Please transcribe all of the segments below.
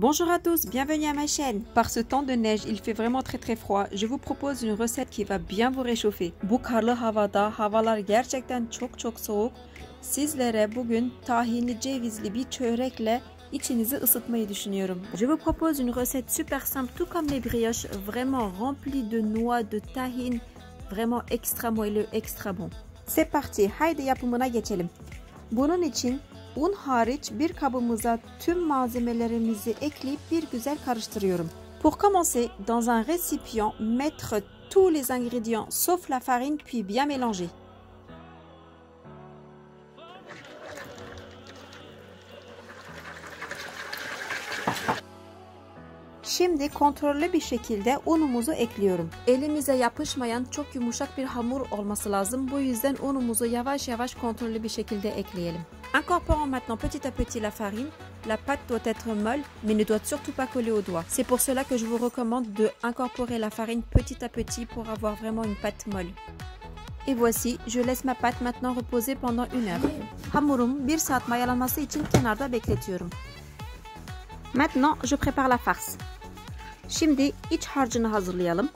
Bonjour à tous, bienvenue à ma chaîne. Par ce temps de neige, il fait vraiment très froid. Je vous propose une recette qui va bien vous réchauffer. Bu karlı havada havalar gerçekten çok soğuk. Sizlere bugün tahinli cevizli bir çörekle içinizi ısıtmayı düşünüyorum. Je vous propose une recette super simple, tout comme les brioches, vraiment remplie de noix, de tahin, vraiment extra moelleux, extra bon. C'est parti, haydi yapımına geçelim. Bunun için un hariç bir kabımıza tüm malzemelerimizi ekleyip bir güzel karıştırıyorum. Pour commencer, dans un récipient, mettre tous les ingrédients sauf la farine puis bien mélanger. Şimdi kontrollü bir şekilde unumuzu ekliyorum. Elimize yapışmayan çok yumuşak bir hamur olması lazım. Bu yüzden unumuzu yavaş kontrollü bir şekilde ekleyelim. Incorporons maintenant petit à petit la farine. La pâte doit être molle, mais ne doit surtout pas coller aux doigts. C'est pour cela que je vous recommande de incorporer la farine petit à petit pour avoir vraiment une pâte molle. Et voici, je laisse ma pâte maintenant reposer pendant 1 heure. Hamurum 1 saat mayalanması için kenarda bekletiyorum. Maintenant, je prépare la farce. Şimdi iç harcını hazırlayalım.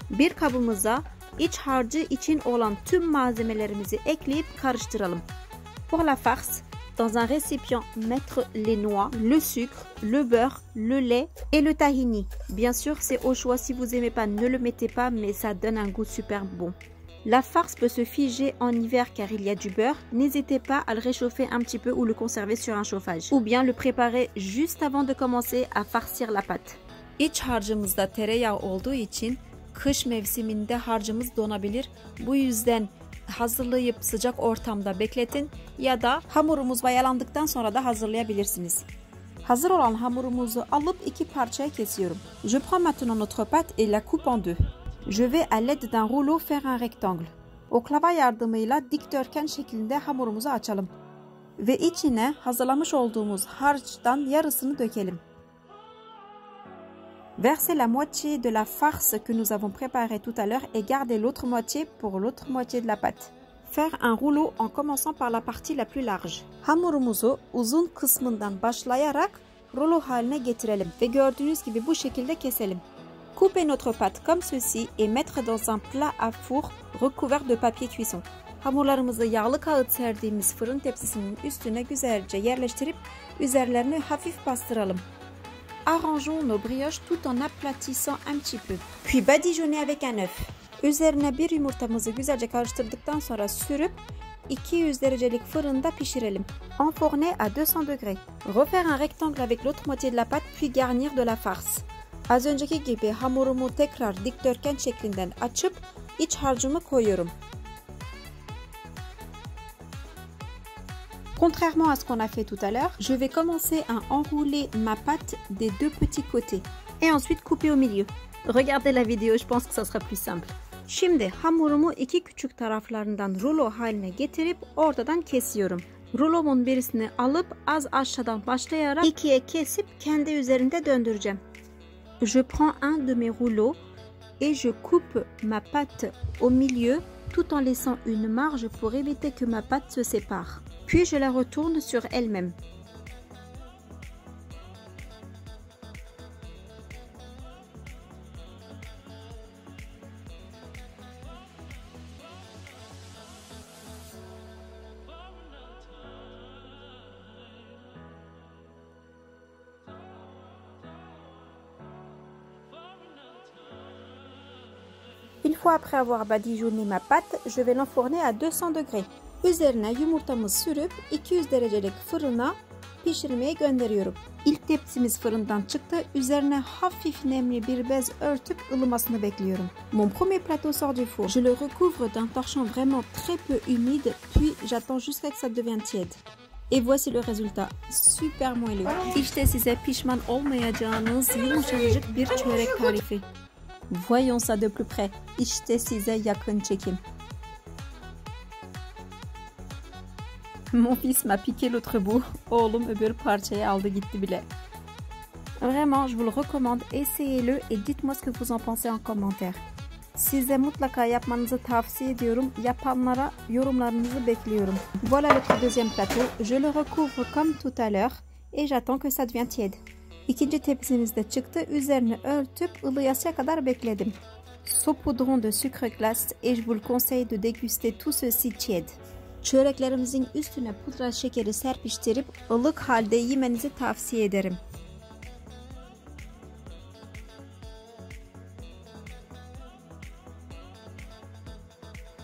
Bir kabımıza iç harcı için olan tüm malzemelerimizi ekleyip karıştıralım. Pour la farce, dans un récipient, mettre les noix, le sucre, le beurre, le lait et le tahini. Bien sûr, c'est au choix, si vous n'aimez pas, ne le mettez pas, mais ça donne un goût super bon. La farce peut se figer en hiver car il y a du beurre. N'hésitez pas à le réchauffer un petit peu ou le conserver sur un chauffage. Ou bien le préparer juste avant de commencer à farcir la pâte. İç harcımızda tereyağı olduğu için kış mevsiminde harcımız donabilir. Bu yüzden hazırlayıp sıcak ortamda bekletin ya da hamurumuz mayalandıktan sonra da hazırlayabilirsiniz. Hazır olan hamurumuzu alıp 2 parçaya kesiyorum. Je prends maintenant notre pâte et la coupe en deux. Je vais à l'aide d'un rouleau faire un rectangle. Oklava yardımıyla dikdörtgen şeklinde hamurumuzu açalım. Ve içine hazırlamış olduğumuz harçtan yarısını dökelim. Versez la moitié de la farce que nous avons préparée tout à l'heure et gardez l'autre moitié pour l'autre moitié de la pâte. Faire un rouleau en commençant par la partie la plus large. Hamurumuzu uzun kısmından başlayarak rulo haline getirelim ve gördüğünüz gibi bu şekilde keselim. Coupez notre pâte comme ceci et mettre dans un plat à four recouvert de papier cuisson. Hamurlarımızı yağlı kağıt serdiğimiz fırın tepsisinin üstüne güzelce yerleştirip üzerlerini hafif bastıralım. Arrangeons nos brioches tout en aplatissant un petit peu. Puis badigeonnez avec un œuf. Üzerine bir yumurtamızı güzelce karıştırdıktan sonra sürüp 200 derecelik fırında pişirelim. Enfourner à 200 degrés. Refaire un rectangle avec l'autre moitié de la pâte puis garnir de la farce. Az önceki gibi hamurumu tekrar dikdörtgen şeklinden açıp iç harcımı koyuyorum. Contrairement à ce qu'on a fait tout à l'heure, je vais commencer à enrouler ma pâte des 2 petits côtés et ensuite couper au milieu. Regardez la vidéo, je pense que ça sera plus simple. Şimdi hamurumu 2 küçük taraflarından rulo haline getirip ortadan kesiyorum. Rulomun birisini alıp az aşağıdan başlayarak 2'ye kesip kendi üzerinde döndüreceğim. Je prends un de mes rouleaux et je coupe ma pâte au milieu tout en laissant une marge pour éviter que ma pâte se sépare. Puis je la retourne sur elle-même. Une fois après avoir badigeonné ma pâte, je vais l'enfourner à 200 degrés. Üzerine yumurtamı sürüp 200 derecelik fırına pişirmeye gönderiyorum. İlk tepsimiz fırından çıktı. Üzerine hafif nemli bir bez örtüp ılımasını bekliyorum. Mon premier plateau sort du four. Je le recouvre d'un torchon vraiment très peu humide, puis j'attends jusqu'à que ça devienne tiède. Et voici le résultat. Super moelleux. İşte size pişman olmayacağınız yumuşacık bir çörek tarifi. Voyons ça de plus près. İşte size yakın çekim. Mon fils m'a piqué l'autre bout. Oğlum öbür parçayı aldı gitti bile. Vraiment, je vous le recommande. Essayez-le et dites-moi ce que vous en pensez en commentaire. Size mutlaka yapmanızı tavsiye ediyorum. Yapanlara yorumlarınızı bekliyorum. Voilà le deuxième plateau. Je le recouvre comme tout à l'heure et j'attends que ça devienne tiède. İkinci tepsimiz de çıktı. Üzerini örtüp ılıyasıya kadar bekledim. Saupoudrons de sucre glace et je vous le conseille de déguster tout ceci tiède. Çöreklerimizin üstüne pudra şekeri serpiştirip ılık halde yemenizi tavsiye ederim.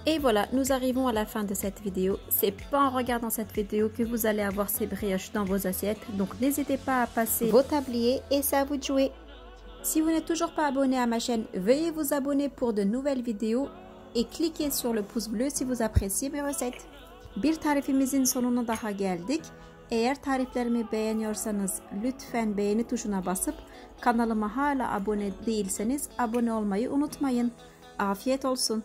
Et voilà, nous arrivons à la fin de cette vidéo. C'est pas en regardant cette vidéo que vous allez avoir ces brioches dans vos assiettes. Donc n'hésitez pas à passer vos tabliers et c'est à vous de jouer. Si vous n'êtes toujours pas abonné à ma chaîne, veuillez vous abonner pour de nouvelles vidéos et cliquez sur le pouce bleu si vous appréciez mes recettes. Bir tarifimizin sonuna daha geldik. Eğer tariflerimi beğeniyorsanız lütfen beğeni tuşuna basıp kanalıma hala abone değilseniz abone olmayı unutmayın. Afiyet olsun.